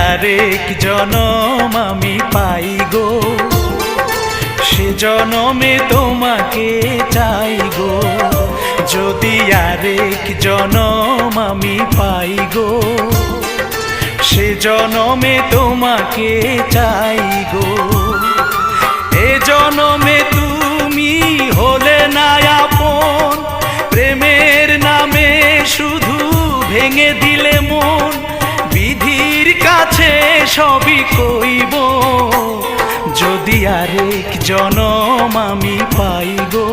আরেক জনম আমি পাই গো, সে জনমে তোমাকে চাই গো। যদি আরেক জনম আমি পাই গো, সে জনমে তোমাকে চাই গো। এ জনমে তুমি হলে না আপন, প্রেমের নামে শুধু ভেঙে দিলে মন। বিধির কাছে সবই কইব, যদি আরেক জনম আমি পাই গো,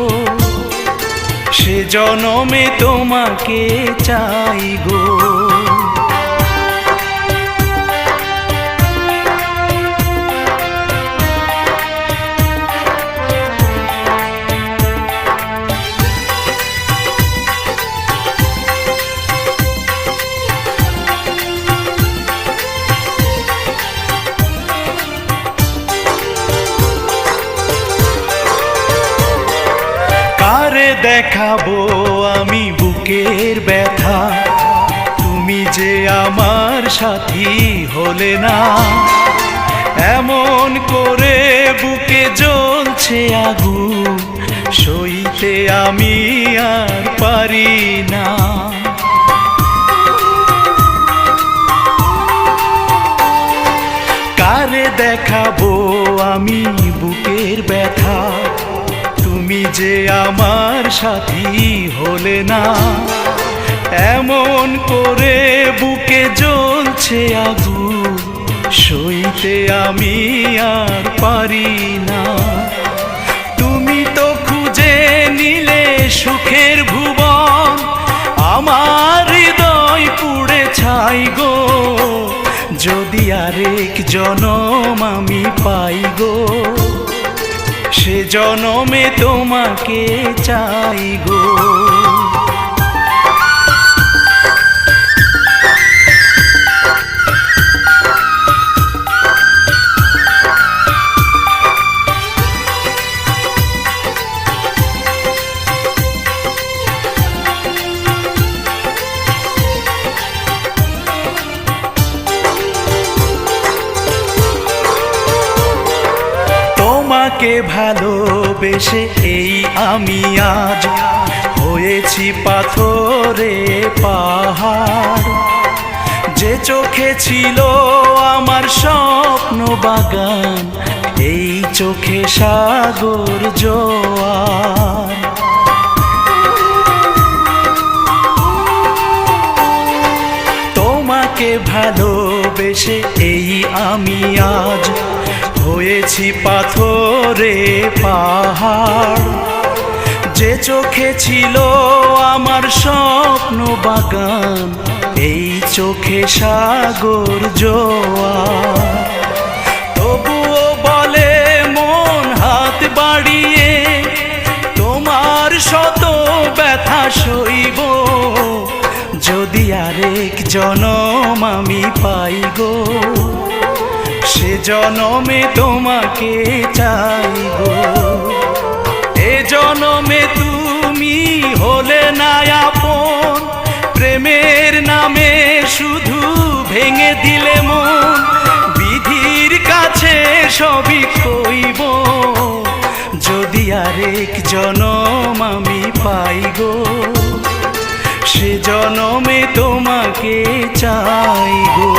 সে জনমে তোমাকে চাই গো। কারে দেখাবো আমি বুকের ব্যথা, তুমি যে আমার সাথী হলে না। এমন করে বুকে জ্বলছে আগুন, সইতে আমি আর পারি না। কারে দেখাবো আমি বুকের ব্যথা, তুমি যে আমার সাথী হলে না। এমন করে বুকে জ্বলছে আগুন, সইতে আমি আর পারি না। তুমি তো খুঁজে নিলে সুখের ভুবন, আমার হৃদয় পুড়ে ছাই গো। যদি আরেক জনম আমি পাই গো, সে জনমে তোমাকে চাই গো। তোমাকে ভালোবেসে এই আমি আজ হয়েছি পাথরে পাহাড়। যে চোখে ছিল আমার স্বপ্ন বাগান, এই চোখে সাগর জোয়ার। তোমাকে ভালোবেসে এই আমি আজ হয়েছি পাথরে পাহাড়। যে চোখে ছিল আমার স্বপ্ন বাগান, এই চোখে সাগর জোয়ার। তবুও বলে মন হাত বাড়িয়ে, তোমার শত ব্যথা সইব। যদি আরেক জনম আমি পাই গো, সে জনমে তোমাকে চাই গো। এ জনমে তুমি হলে না আপন, প্রেমের নামে শুধু ভেঙে দিলে মন। বিধির কাছে সবই কইব, যদি আরেক জনম আমি পাই গো, সে জনমে তোমাকে চাই গো।